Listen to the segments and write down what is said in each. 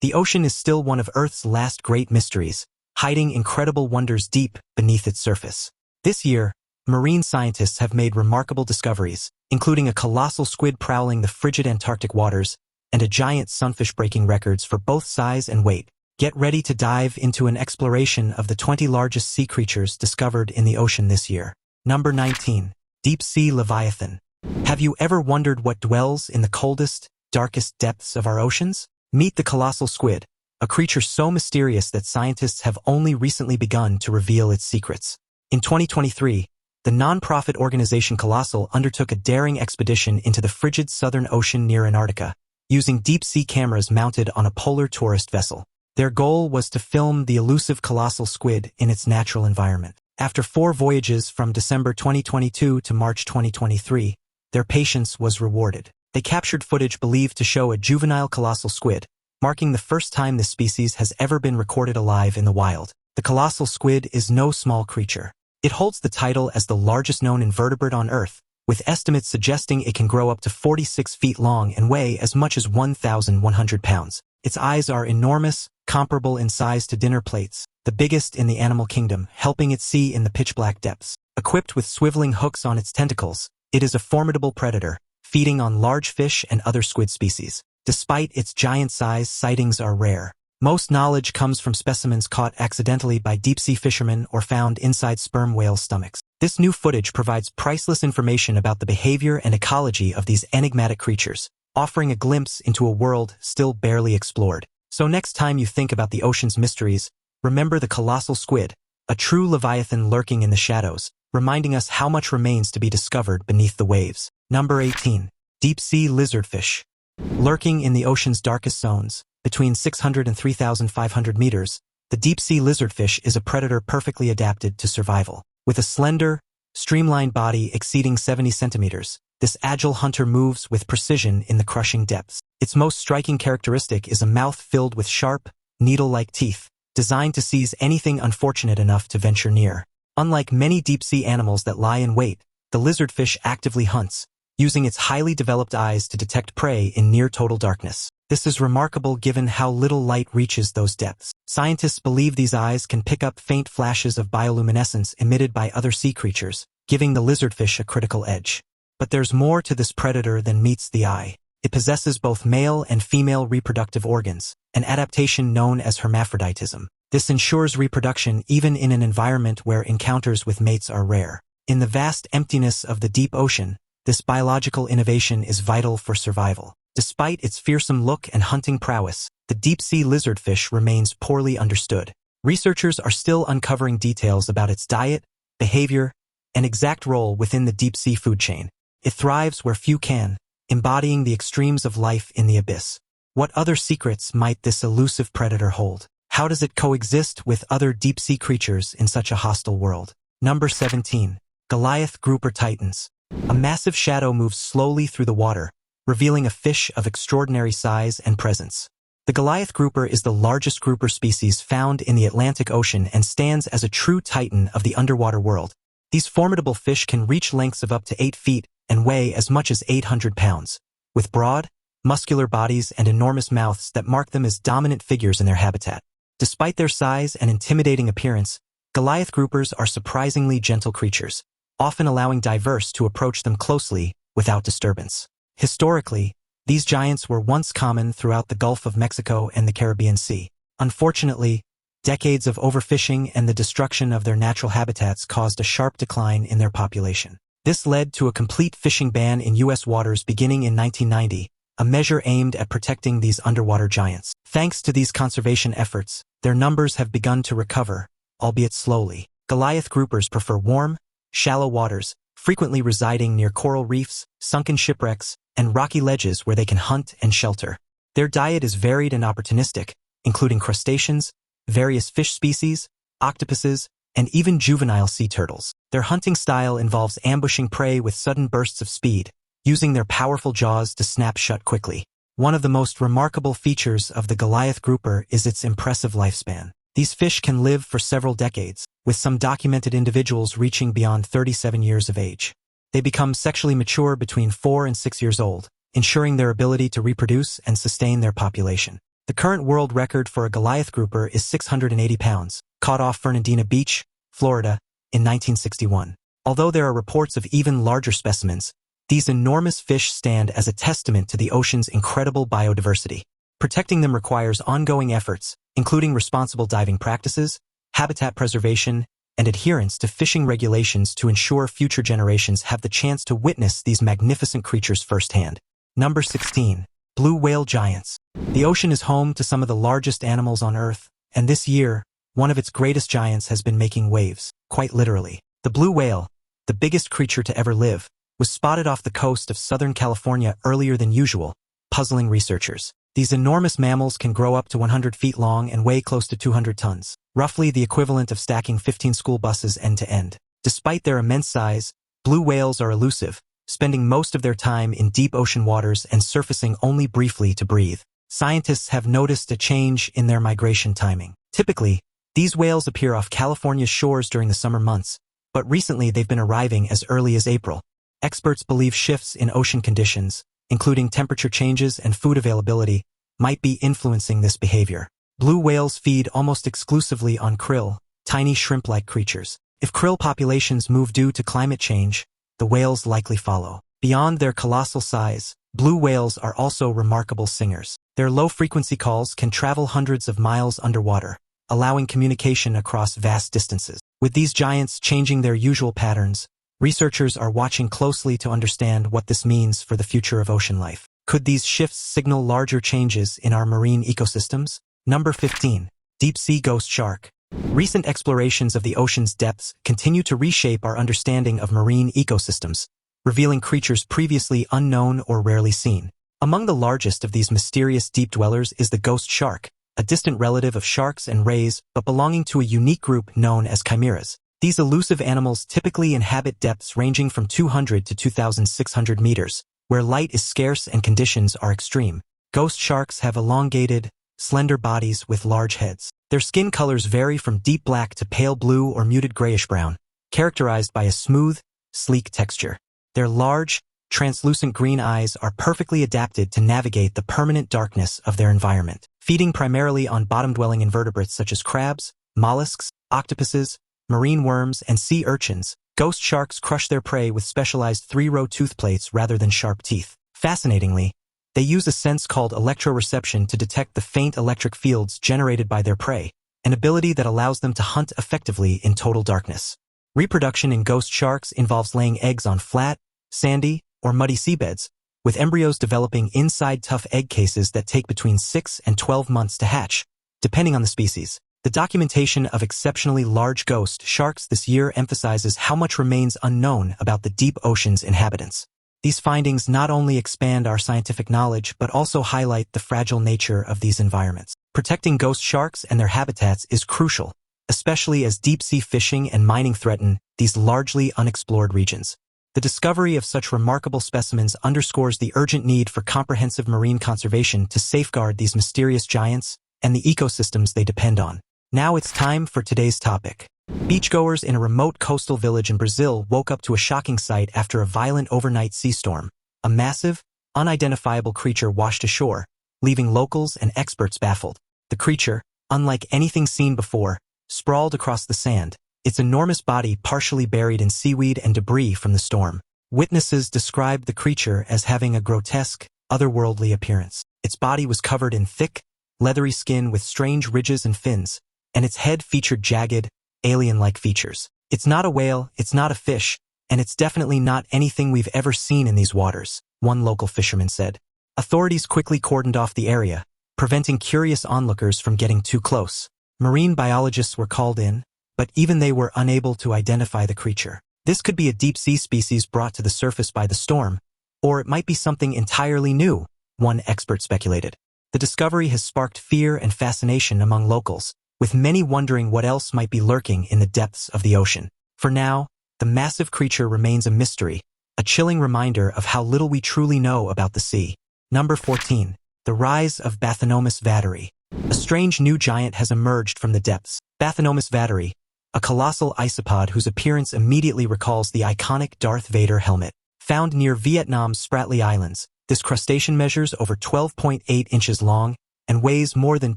The ocean is still one of Earth's last great mysteries, hiding incredible wonders deep beneath its surface. This year, marine scientists have made remarkable discoveries, including a colossal squid prowling the frigid Antarctic waters and a giant sunfish breaking records for both size and weight. Get ready to dive into an exploration of the 20 largest sea creatures discovered in the ocean this year. Number 19. Deep Sea Leviathan. Have you ever wondered what dwells in the coldest, darkest depths of our oceans? Meet the colossal squid, a creature so mysterious that scientists have only recently begun to reveal its secrets. In 2023, the non-profit organization Colossal undertook a daring expedition into the frigid southern ocean near Antarctica, using deep-sea cameras mounted on a polar tourist vessel. Their goal was to film the elusive colossal squid in its natural environment. After 4 voyages from December 2022 to March 2023, their patience was rewarded. They captured footage believed to show a juvenile colossal squid, marking the first time this species has ever been recorded alive in the wild. The colossal squid is no small creature. It holds the title as the largest known invertebrate on Earth, with estimates suggesting it can grow up to 46 feet long and weigh as much as 1,100 pounds. Its eyes are enormous, comparable in size to dinner plates, the biggest in the animal kingdom, helping it see in the pitch-black depths. Equipped with swiveling hooks on its tentacles, it is a formidable predator, feeding on large fish and other squid species. Despite its giant size, sightings are rare. Most knowledge comes from specimens caught accidentally by deep-sea fishermen or found inside sperm whale stomachs. This new footage provides priceless information about the behavior and ecology of these enigmatic creatures, offering a glimpse into a world still barely explored. So next time you think about the ocean's mysteries, remember the colossal squid, a true leviathan lurking in the shadows, reminding us how much remains to be discovered beneath the waves. Number 18. Deep-sea lizardfish. Lurking in the ocean's darkest zones, between 600 and 3,500 meters, the deep-sea lizardfish is a predator perfectly adapted to survival. With a slender, streamlined body exceeding 70 centimeters, this agile hunter moves with precision in the crushing depths. Its most striking characteristic is a mouth filled with sharp, needle-like teeth, designed to seize anything unfortunate enough to venture near. Unlike many deep-sea animals that lie in wait, the lizardfish actively hunts, using its highly developed eyes to detect prey in near-total darkness. This is remarkable given how little light reaches those depths. Scientists believe these eyes can pick up faint flashes of bioluminescence emitted by other sea creatures, giving the lizardfish a critical edge. But there's more to this predator than meets the eye. It possesses both male and female reproductive organs, an adaptation known as hermaphroditism. This ensures reproduction even in an environment where encounters with mates are rare. In the vast emptiness of the deep ocean, this biological innovation is vital for survival. Despite its fearsome look and hunting prowess, the deep-sea lizardfish remains poorly understood. Researchers are still uncovering details about its diet, behavior, and exact role within the deep-sea food chain. It thrives where few can, embodying the extremes of life in the abyss. What other secrets might this elusive predator hold? How does it coexist with other deep-sea creatures in such a hostile world? Number 17. Goliath Grouper Titans. A massive shadow moves slowly through the water, revealing a fish of extraordinary size and presence. The Goliath grouper is the largest grouper species found in the Atlantic Ocean and stands as a true titan of the underwater world. These formidable fish can reach lengths of up to 8 feet and weigh as much as 800 pounds, with broad, muscular bodies and enormous mouths that mark them as dominant figures in their habitat. Despite their size and intimidating appearance, Goliath groupers are surprisingly gentle creatures, often allowing divers to approach them closely without disturbance. Historically, these giants were once common throughout the Gulf of Mexico and the Caribbean Sea. Unfortunately, decades of overfishing and the destruction of their natural habitats caused a sharp decline in their population. This led to a complete fishing ban in U.S. waters beginning in 1990, a measure aimed at protecting these underwater giants. Thanks to these conservation efforts, their numbers have begun to recover, albeit slowly. Goliath groupers prefer warm, shallow waters, frequently residing near coral reefs, sunken shipwrecks, and rocky ledges where they can hunt and shelter. Their diet is varied and opportunistic, including crustaceans, various fish species, octopuses, and even juvenile sea turtles. Their hunting style involves ambushing prey with sudden bursts of speed, using their powerful jaws to snap shut quickly. One of the most remarkable features of the Goliath grouper is its impressive lifespan. These fish can live for several decades, with some documented individuals reaching beyond 37 years of age. They become sexually mature between 4 and 6 years old, ensuring their ability to reproduce and sustain their population. The current world record for a Goliath grouper is 680 pounds, caught off Fernandina Beach, Florida, in 1961. Although there are reports of even larger specimens, these enormous fish stand as a testament to the ocean's incredible biodiversity. Protecting them requires ongoing efforts, including responsible diving practices, habitat preservation, and adherence to fishing regulations to ensure future generations have the chance to witness these magnificent creatures firsthand. Number 16. Blue whale giants. The ocean is home to some of the largest animals on Earth, and this year, one of its greatest giants has been making waves, quite literally. The blue whale, the biggest creature to ever live, was spotted off the coast of Southern California earlier than usual, puzzling researchers. These enormous mammals can grow up to 100 feet long and weigh close to 200 tons, roughly the equivalent of stacking 15 school buses end to end. Despite their immense size, blue whales are elusive, spending most of their time in deep ocean waters and surfacing only briefly to breathe. Scientists have noticed a change in their migration timing. Typically, these whales appear off California's shores during the summer months, but recently they've been arriving as early as April. Experts believe shifts in ocean conditions, including temperature changes and food availability, might be influencing this behavior. Blue whales feed almost exclusively on krill, tiny shrimp-like creatures. If krill populations move due to climate change, the whales likely follow. Beyond their colossal size, blue whales are also remarkable singers. Their low-frequency calls can travel hundreds of miles underwater, allowing communication across vast distances. With these giants changing their usual patterns, researchers are watching closely to understand what this means for the future of ocean life. Could these shifts signal larger changes in our marine ecosystems? Number 15. Deep-sea ghost shark. Recent explorations of the ocean's depths continue to reshape our understanding of marine ecosystems, revealing creatures previously unknown or rarely seen. Among the largest of these mysterious deep dwellers is the ghost shark, a distant relative of sharks and rays but belonging to a unique group known as chimeras. These elusive animals typically inhabit depths ranging from 200 to 2,600 meters, where light is scarce and conditions are extreme. Ghost sharks have elongated, slender bodies with large heads. Their skin colors vary from deep black to pale blue or muted grayish-brown, characterized by a smooth, sleek texture. Their large, translucent green eyes are perfectly adapted to navigate the permanent darkness of their environment. Feeding primarily on bottom-dwelling invertebrates such as crabs, mollusks, octopuses, marine worms, and sea urchins, ghost sharks crush their prey with specialized three-row tooth plates rather than sharp teeth. Fascinatingly, they use a sense called electroreception to detect the faint electric fields generated by their prey, an ability that allows them to hunt effectively in total darkness. Reproduction in ghost sharks involves laying eggs on flat, sandy, or muddy seabeds, with embryos developing inside tough egg cases that take between 6 and 12 months to hatch, depending on the species. The documentation of exceptionally large ghost sharks this year emphasizes how much remains unknown about the deep ocean's inhabitants. These findings not only expand our scientific knowledge but also highlight the fragile nature of these environments. Protecting ghost sharks and their habitats is crucial, especially as deep-sea fishing and mining threaten these largely unexplored regions. The discovery of such remarkable specimens underscores the urgent need for comprehensive marine conservation to safeguard these mysterious giants and the ecosystems they depend on. Now it's time for today's topic. Beachgoers in a remote coastal village in Brazil woke up to a shocking sight after a violent overnight sea storm. A massive, unidentifiable creature washed ashore, leaving locals and experts baffled. The creature, unlike anything seen before, sprawled across the sand, its enormous body partially buried in seaweed and debris from the storm. Witnesses described the creature as having a grotesque, otherworldly appearance. Its body was covered in thick, leathery skin with strange ridges and fins, and its head featured jagged, alien-like features. It's not a whale, it's not a fish, and it's definitely not anything we've ever seen in these waters, one local fisherman said. Authorities quickly cordoned off the area, preventing curious onlookers from getting too close. Marine biologists were called in, but even they were unable to identify the creature. This could be a deep-sea species brought to the surface by the storm, or it might be something entirely new, one expert speculated. The discovery has sparked fear and fascination among locals, with many wondering what else might be lurking in the depths of the ocean. For now, the massive creature remains a mystery, a chilling reminder of how little we truly know about the sea. Number 14. The Rise of Bthanomus Vie. A strange new giant has emerged from the depths. Bthanomus Vie, a colossal isopod whose appearance immediately recalls the iconic Darth Vader helmet. Found near Vietnam's Spratly Islands, this crustacean measures over 12.8 inches long and weighs more than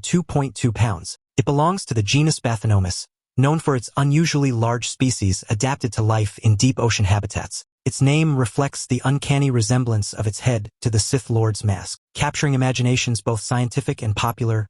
2.2 pounds. It belongs to the genus Bthanomus, known for its unusually large species adapted to life in deep ocean habitats. Its name reflects the uncanny resemblance of its head to the Sith Lord's mask, capturing imaginations both scientific and popular.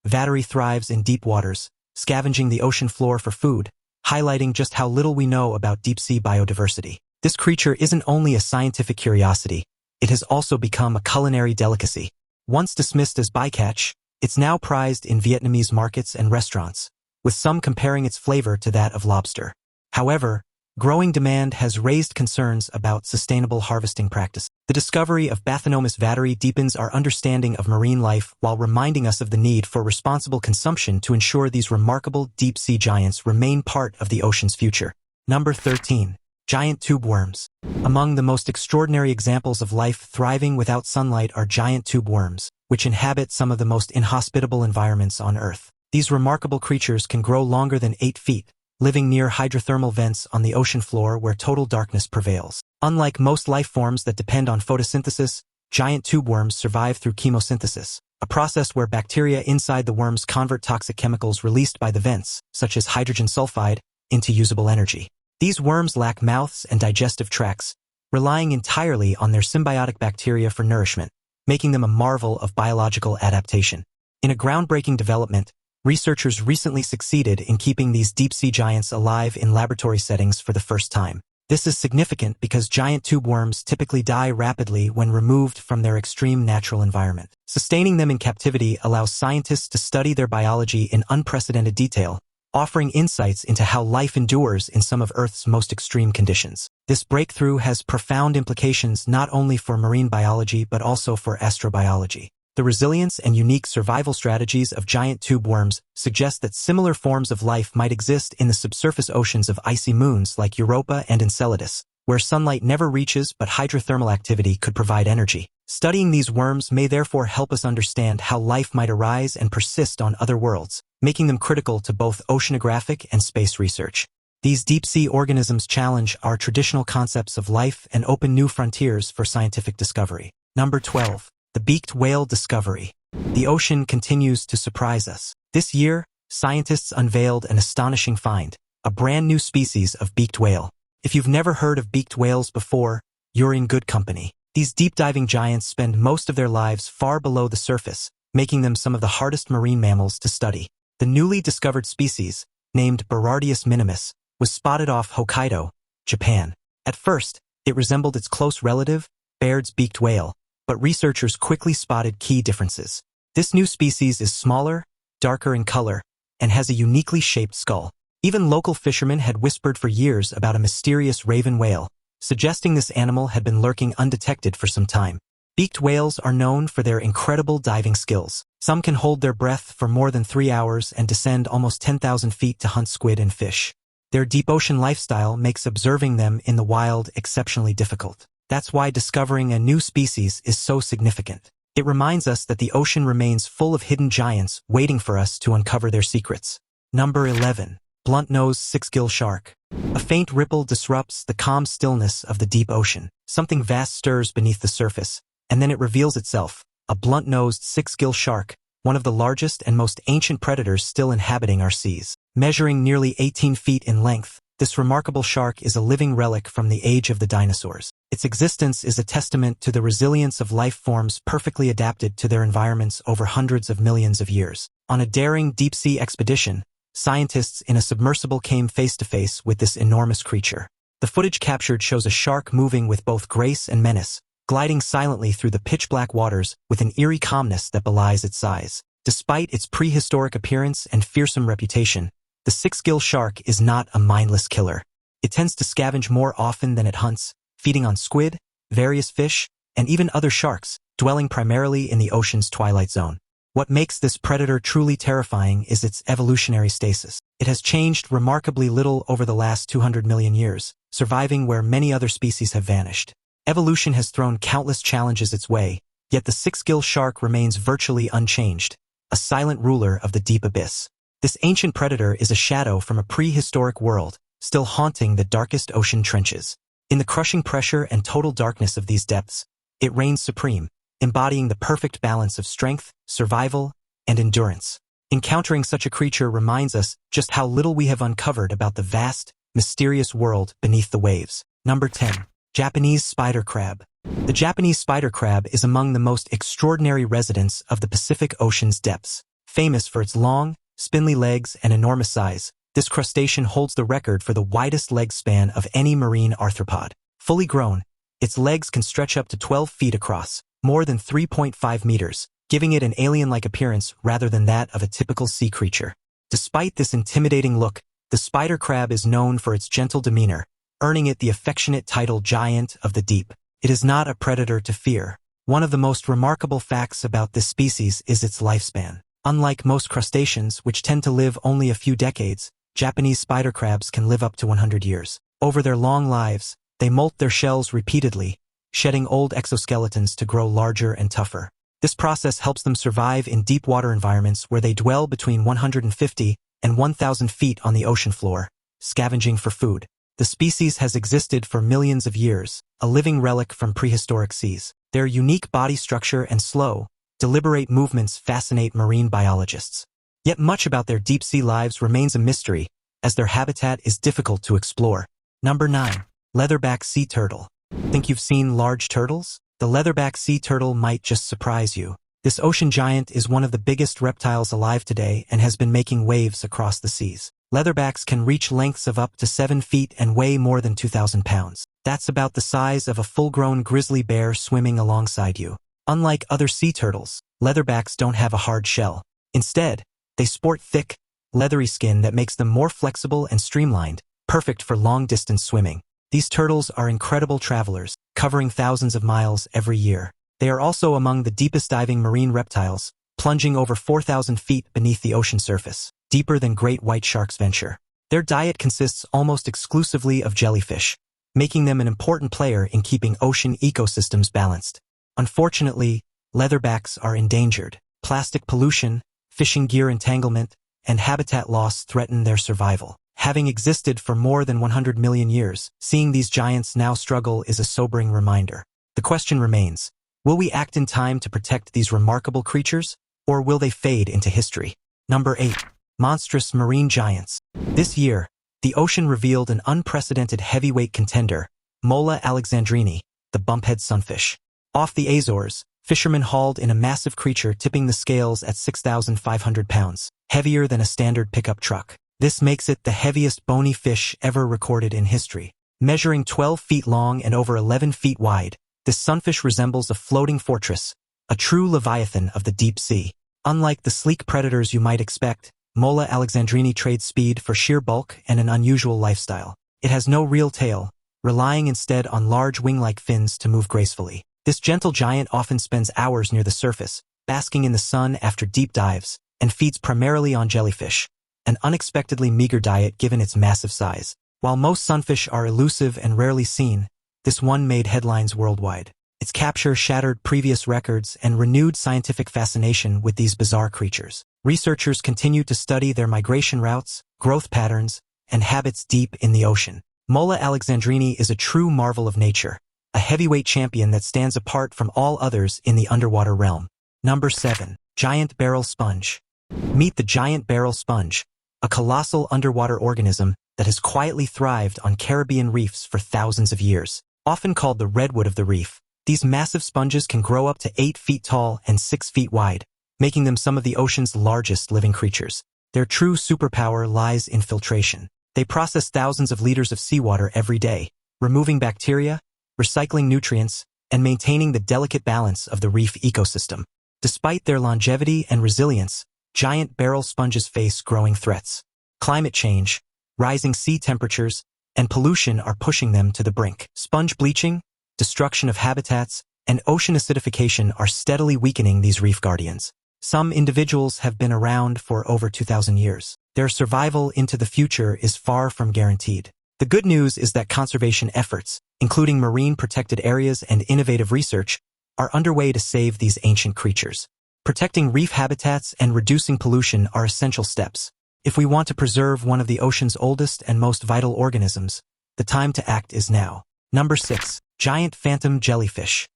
Vattery thrives in deep waters, scavenging the ocean floor for food, highlighting just how little we know about deep-sea biodiversity. This creature isn't only a scientific curiosity, it has also become a culinary delicacy. Once dismissed as bycatch, it's now prized in Vietnamese markets and restaurants, with some comparing its flavor to that of lobster. However, growing demand has raised concerns about sustainable harvesting practices. The discovery of Bthanomus Vie deepens our understanding of marine life while reminding us of the need for responsible consumption to ensure these remarkable deep-sea giants remain part of the ocean's future. Number 13. Giant tubeworms. Among the most extraordinary examples of life thriving without sunlight are giant tubeworms, which inhabit some of the most inhospitable environments on Earth. These remarkable creatures can grow longer than 8 feet, living near hydrothermal vents on the ocean floor where total darkness prevails. Unlike most life forms that depend on photosynthesis, giant tubeworms survive through chemosynthesis, a process where bacteria inside the worms convert toxic chemicals released by the vents, such as hydrogen sulfide, into usable energy. These worms lack mouths and digestive tracts, relying entirely on their symbiotic bacteria for nourishment, making them a marvel of biological adaptation. In a groundbreaking development, researchers recently succeeded in keeping these deep-sea giants alive in laboratory settings for the first time. This is significant because giant tubeworms typically die rapidly when removed from their extreme natural environment. Sustaining them in captivity allows scientists to study their biology in unprecedented detail, offering insights into how life endures in some of Earth's most extreme conditions. This breakthrough has profound implications not only for marine biology but also for astrobiology. The resilience and unique survival strategies of giant tubeworms suggest that similar forms of life might exist in the subsurface oceans of icy moons like Europa and Enceladus, where sunlight never reaches but hydrothermal activity could provide energy. Studying these worms may therefore help us understand how life might arise and persist on other worlds, making them critical to both oceanographic and space research. These deep-sea organisms challenge our traditional concepts of life and open new frontiers for scientific discovery. Number 12. The beaked whale discovery. The ocean continues to surprise us. This year, scientists unveiled an astonishing find, a brand new species of beaked whale. If you've never heard of beaked whales before, you're in good company. These deep-diving giants spend most of their lives far below the surface, making them some of the hardest marine mammals to study. The newly discovered species, named Berardius minimus, was spotted off Hokkaido, Japan. At first, it resembled its close relative, Baird's beaked whale, but researchers quickly spotted key differences. This new species is smaller, darker in color, and has a uniquely shaped skull. Even local fishermen had whispered for years about a mysterious raven whale, suggesting this animal had been lurking undetected for some time. Beaked whales are known for their incredible diving skills. Some can hold their breath for more than 3 hours and descend almost 10,000 feet to hunt squid and fish. Their deep ocean lifestyle makes observing them in the wild exceptionally difficult. That's why discovering a new species is so significant. It reminds us that the ocean remains full of hidden giants waiting for us to uncover their secrets. Number 11. Bluntnosed Sixgill Shark. A faint ripple disrupts the calm stillness of the deep ocean. Something vast stirs beneath the surface, and then it reveals itself, a blunt-nosed six-gill shark, one of the largest and most ancient predators still inhabiting our seas. Measuring nearly 18 feet in length, this remarkable shark is a living relic from the age of the dinosaurs. Its existence is a testament to the resilience of life forms perfectly adapted to their environments over hundreds of millions of years. On a daring deep-sea expedition, scientists in a submersible came face-to-face with this enormous creature. The footage captured shows a shark moving with both grace and menace, gliding silently through the pitch-black waters with an eerie calmness that belies its size. Despite its prehistoric appearance and fearsome reputation, the six-gill shark is not a mindless killer. It tends to scavenge more often than it hunts, feeding on squid, various fish, and even other sharks, dwelling primarily in the ocean's twilight zone. What makes this predator truly terrifying is its evolutionary stasis. It has changed remarkably little over the last 200 million years, surviving where many other species have vanished. Evolution has thrown countless challenges its way, yet the six-gill shark remains virtually unchanged, a silent ruler of the deep abyss. This ancient predator is a shadow from a prehistoric world, still haunting the darkest ocean trenches. In the crushing pressure and total darkness of these depths, it reigns supreme, embodying the perfect balance of strength, survival, and endurance. Encountering such a creature reminds us just how little we have uncovered about the vast, mysterious world beneath the waves. Number 10. Japanese spider crab. The Japanese spider crab is among the most extraordinary residents of the Pacific Ocean's depths. Famous for its long, spindly legs and enormous size, this crustacean holds the record for the widest leg span of any marine arthropod. Fully grown, its legs can stretch up to 12 feet across, more than 3.5 meters, giving it an alien-like appearance rather than that of a typical sea creature. Despite this intimidating look, the spider crab is known for its gentle demeanor, earning it the affectionate title Giant of the Deep. It is not a predator to fear. One of the most remarkable facts about this species is its lifespan. Unlike most crustaceans, which tend to live only a few decades, Japanese spider crabs can live up to 100 years. Over their long lives, they molt their shells repeatedly, shedding old exoskeletons to grow larger and tougher. This process helps them survive in deep water environments where they dwell between 150 and 1,000 feet on the ocean floor, scavenging for food. The species has existed for millions of years, a living relic from prehistoric seas. Their unique body structure and slow, deliberate movements fascinate marine biologists. Yet much about their deep-sea lives remains a mystery, as their habitat is difficult to explore. Number 9. Leatherback Sea Turtle. Think you've seen large turtles? The leatherback sea turtle might just surprise you. This ocean giant is one of the biggest reptiles alive today and has been making waves across the seas. Leatherbacks can reach lengths of up to 7 feet and weigh more than 2,000 pounds. That's about the size of a full-grown grizzly bear swimming alongside you. Unlike other sea turtles, leatherbacks don't have a hard shell. Instead, they sport thick, leathery skin that makes them more flexible and streamlined, perfect for long-distance swimming. These turtles are incredible travelers, covering thousands of miles every year. They are also among the deepest diving marine reptiles, plunging over 4,000 feet beneath the ocean surface, deeper than great white sharks venture. Their diet consists almost exclusively of jellyfish, making them an important player in keeping ocean ecosystems balanced. Unfortunately, leatherbacks are endangered. Plastic pollution, fishing gear entanglement, and habitat loss threaten their survival. Having existed for more than 100 million years, seeing these giants now struggle is a sobering reminder. The question remains, will we act in time to protect these remarkable creatures, or will they fade into history? Number 8. Monstrous marine giants. This year, the ocean revealed an unprecedented heavyweight contender, Mola alexandrini, the bumphead sunfish. Off the Azores, fishermen hauled in a massive creature tipping the scales at 6,500 pounds, heavier than a standard pickup truck. This makes it the heaviest bony fish ever recorded in history. Measuring 12 feet long and over 11 feet wide, this sunfish resembles a floating fortress, a true Leviathan of the deep sea. Unlike the sleek predators you might expect, Mola alexandrini trades speed for sheer bulk and an unusual lifestyle. It has no real tail, relying instead on large wing-like fins to move gracefully. This gentle giant often spends hours near the surface, basking in the sun after deep dives, and feeds primarily on jellyfish, an unexpectedly meager diet given its massive size. While most sunfish are elusive and rarely seen, this one made headlines worldwide. Its capture shattered previous records and renewed scientific fascination with these bizarre creatures. Researchers continue to study their migration routes, growth patterns, and habits deep in the ocean. Mola alexandrini is a true marvel of nature, a heavyweight champion that stands apart from all others in the underwater realm. Number 7. Giant barrel sponge. Meet the giant barrel sponge, a colossal underwater organism that has quietly thrived on Caribbean reefs for thousands of years. Often called the redwood of the reef, these massive sponges can grow up to 8 feet tall and 6 feet wide, making them some of the ocean's largest living creatures. Their true superpower lies in filtration. They process thousands of liters of seawater every day, removing bacteria, recycling nutrients, and maintaining the delicate balance of the reef ecosystem. Despite their longevity and resilience, giant barrel sponges face growing threats. Climate change, rising sea temperatures, and pollution are pushing them to the brink. Sponge bleaching, destruction of habitats, and ocean acidification are steadily weakening these reef guardians. Some individuals have been around for over 2,000 years. Their survival into the future is far from guaranteed. The good news is that conservation efforts, including marine protected areas and innovative research, are underway to save these ancient creatures. Protecting reef habitats and reducing pollution are essential steps. If we want to preserve one of the ocean's oldest and most vital organisms, the time to act is now. Number 6. Giant phantom jellyfish.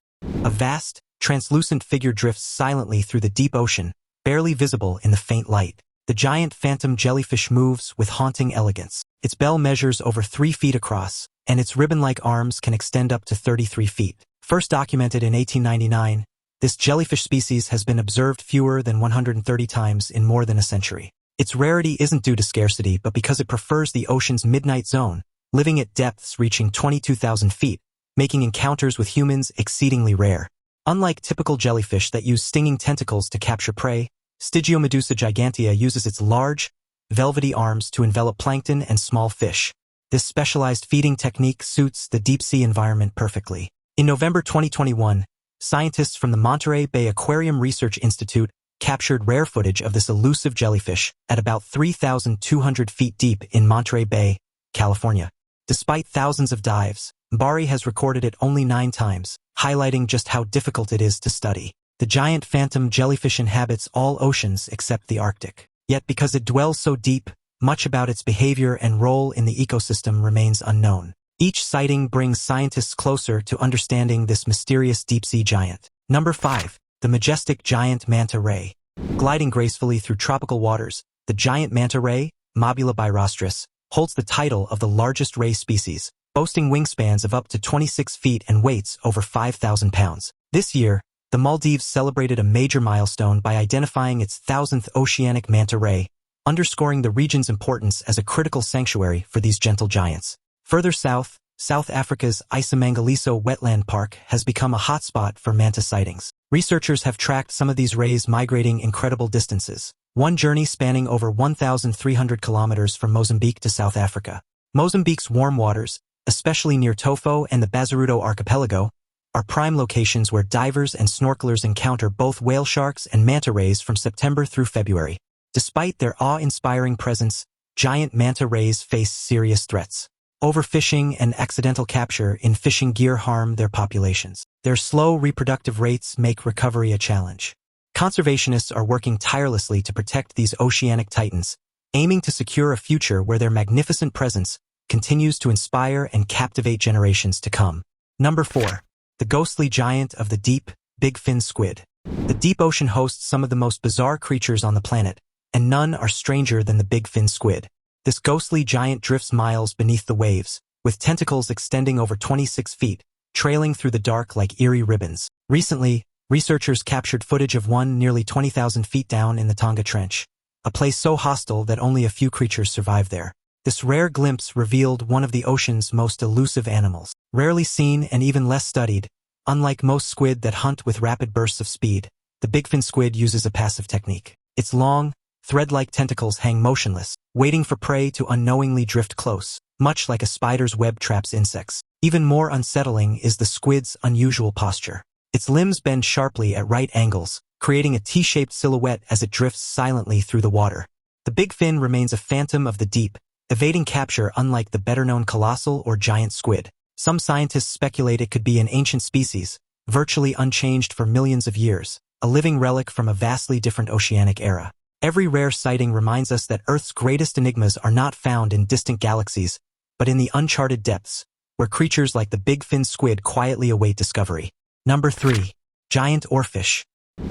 A vast, translucent figure drifts silently through the deep ocean, barely visible in the faint light. The giant phantom jellyfish moves with haunting elegance. Its bell measures over 3 feet across, and its ribbon-like arms can extend up to 33 feet. First documented in 1899, this jellyfish species has been observed fewer than 130 times in more than a century. Its rarity isn't due to scarcity but because it prefers the ocean's midnight zone, living at depths reaching 22,000 feet, making encounters with humans exceedingly rare. Unlike typical jellyfish that use stinging tentacles to capture prey, Stygiomedusa gigantea uses its large, velvety arms to envelop plankton and small fish. This specialized feeding technique suits the deep-sea environment perfectly. In November 2021, scientists from the Monterey Bay Aquarium Research Institute captured rare footage of this elusive jellyfish at about 3,200 feet deep in Monterey Bay, California. Despite thousands of dives, Bari has recorded it only 9 times, highlighting just how difficult it is to study. The giant phantom jellyfish inhabits all oceans except the Arctic. Yet because it dwells so deep, much about its behavior and role in the ecosystem remains unknown. Each sighting brings scientists closer to understanding this mysterious deep-sea giant. Number 5. The majestic giant manta ray. Gliding gracefully through tropical waters, the giant manta ray, Mobula birostris, holds the title of the largest ray species, boasting wingspans of up to 26 feet and weights over 5,000 pounds. This year, the Maldives celebrated a major milestone by identifying its 1,000th oceanic manta ray, underscoring the region's importance as a critical sanctuary for these gentle giants. Further south, South Africa's Isimangaliso Wetland Park has become a hotspot for manta sightings. Researchers have tracked some of these rays migrating incredible distances. One journey spanning over 1,300 kilometers from Mozambique to South Africa. Mozambique's warm waters, especially near Tofo and the Bazaruto archipelago, are prime locations where divers and snorkelers encounter both whale sharks and manta rays from September through February. Despite their awe-inspiring presence, giant manta rays face serious threats. Overfishing and accidental capture in fishing gear harm their populations. Their slow reproductive rates make recovery a challenge. Conservationists are working tirelessly to protect these oceanic titans, aiming to secure a future where their magnificent presence continues to inspire and captivate generations to come. Number 4. The ghostly giant of the deep, big-fin squid. The deep ocean hosts some of the most bizarre creatures on the planet, and none are stranger than the big-fin squid. This ghostly giant drifts miles beneath the waves, with tentacles extending over 26 feet, trailing through the dark like eerie ribbons. Recently, researchers captured footage of one nearly 20,000 feet down in the Tonga Trench, a place so hostile that only a few creatures survive there. This rare glimpse revealed one of the ocean's most elusive animals. Rarely seen and even less studied, unlike most squid that hunt with rapid bursts of speed, the bigfin squid uses a passive technique. Its long, thread-like tentacles hang motionless, waiting for prey to unknowingly drift close, much like a spider's web traps insects. Even more unsettling is the squid's unusual posture. Its limbs bend sharply at right angles, creating a T-shaped silhouette as it drifts silently through the water. The big fin remains a phantom of the deep, evading capture unlike the better-known colossal or giant squid. Some scientists speculate it could be an ancient species, virtually unchanged for millions of years, a living relic from a vastly different oceanic era. Every rare sighting reminds us that Earth's greatest enigmas are not found in distant galaxies, but in the uncharted depths, where creatures like the big-fin squid quietly await discovery. Number 3. Giant oarfish.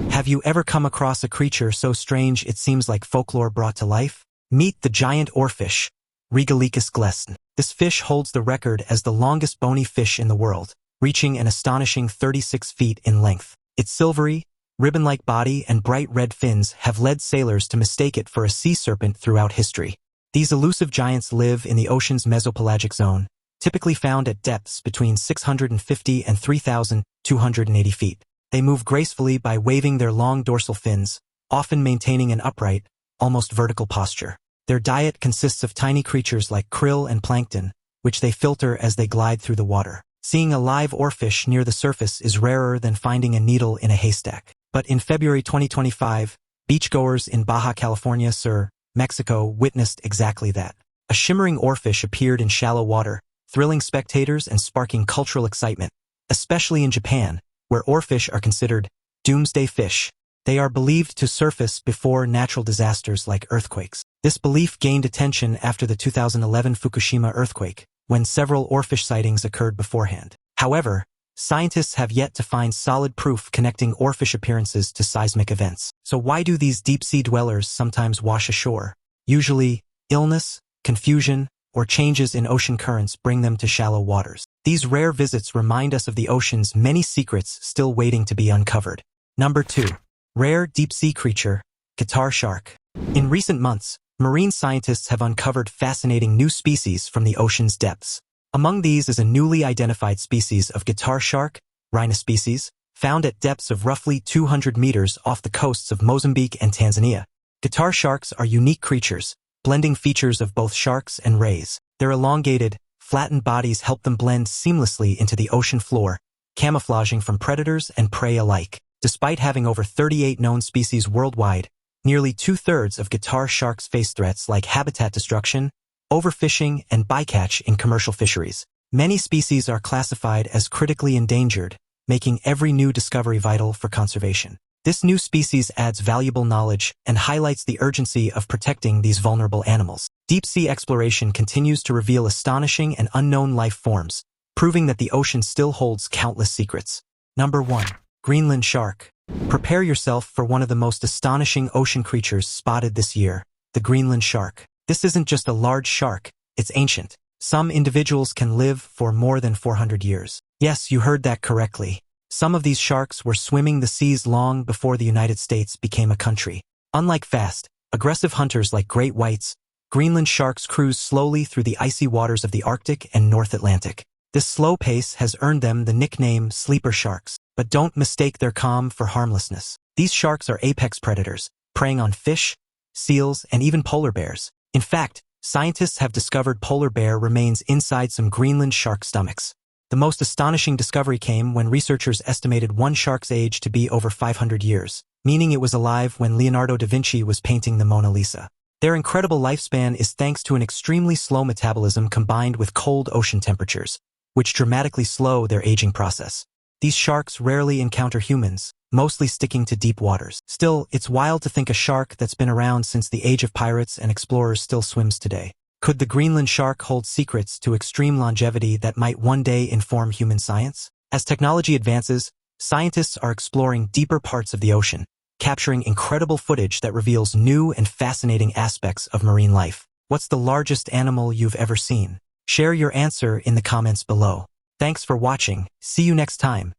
Have you ever come across a creature so strange it seems like folklore brought to life? Meet the giant oarfish, Regalicus glesn. This fish holds the record as the longest bony fish in the world, reaching an astonishing 36 feet in length. Its silvery, ribbon-like body and bright red fins have led sailors to mistake it for a sea serpent throughout history. These elusive giants live in the ocean's mesopelagic zone, typically found at depths between 650 and 3,280 feet. They move gracefully by waving their long dorsal fins, often maintaining an upright, almost vertical posture. Their diet consists of tiny creatures like krill and plankton, which they filter as they glide through the water. Seeing a live oarfish near the surface is rarer than finding a needle in a haystack. But in February 2025, beachgoers in Baja California Sur, Mexico witnessed exactly that. A shimmering oarfish appeared in shallow water, thrilling spectators and sparking cultural excitement, especially in Japan, where oarfish are considered doomsday fish. They are believed to surface before natural disasters like earthquakes. This belief gained attention after the 2011 Fukushima earthquake, when several oarfish sightings occurred beforehand. However, scientists have yet to find solid proof connecting oarfish appearances to seismic events. So why do these deep-sea dwellers sometimes wash ashore? Usually, illness, confusion, or changes in ocean currents bring them to shallow waters. These rare visits remind us of the ocean's many secrets still waiting to be uncovered. Number 2. Rare deep-sea creature, guitar shark. In recent months, marine scientists have uncovered fascinating new species from the ocean's depths. Among these is a newly identified species of guitar shark, rhinospecies, found at depths of roughly 200 meters off the coasts of Mozambique and Tanzania. Guitar sharks are unique creatures, blending features of both sharks and rays. Their elongated, flattened bodies help them blend seamlessly into the ocean floor, camouflaging from predators and prey alike. Despite having over 38 known species worldwide, nearly 2/3 of guitar sharks face threats like habitat destruction, overfishing, and bycatch in commercial fisheries. Many species are classified as critically endangered, making every new discovery vital for conservation. This new species adds valuable knowledge and highlights the urgency of protecting these vulnerable animals. Deep-sea exploration continues to reveal astonishing and unknown life forms, proving that the ocean still holds countless secrets. Number 1. Greenland Shark. Prepare yourself for one of the most astonishing ocean creatures spotted this year, the Greenland Shark. This isn't just a large shark, it's ancient. Some individuals can live for more than 400 years. Yes, you heard that correctly. Some of these sharks were swimming the seas long before the United States became a country. Unlike fast, aggressive hunters like great whites, Greenland sharks cruise slowly through the icy waters of the Arctic and North Atlantic. This slow pace has earned them the nickname sleeper sharks. But don't mistake their calm for harmlessness. These sharks are apex predators, preying on fish, seals, and even polar bears. In fact, scientists have discovered polar bear remains inside some Greenland shark stomachs. The most astonishing discovery came when researchers estimated one shark's age to be over 500 years, meaning it was alive when Leonardo da Vinci was painting the Mona Lisa. Their incredible lifespan is thanks to an extremely slow metabolism combined with cold ocean temperatures, which dramatically slow their aging process. These sharks rarely encounter humans, mostly sticking to deep waters. Still, it's wild to think a shark that's been around since the age of pirates and explorers still swims today. Could the Greenland shark hold secrets to extreme longevity that might one day inform human science? As technology advances, scientists are exploring deeper parts of the ocean, capturing incredible footage that reveals new and fascinating aspects of marine life. What's the largest animal you've ever seen? Share your answer in the comments below. Thanks for watching. See you next time.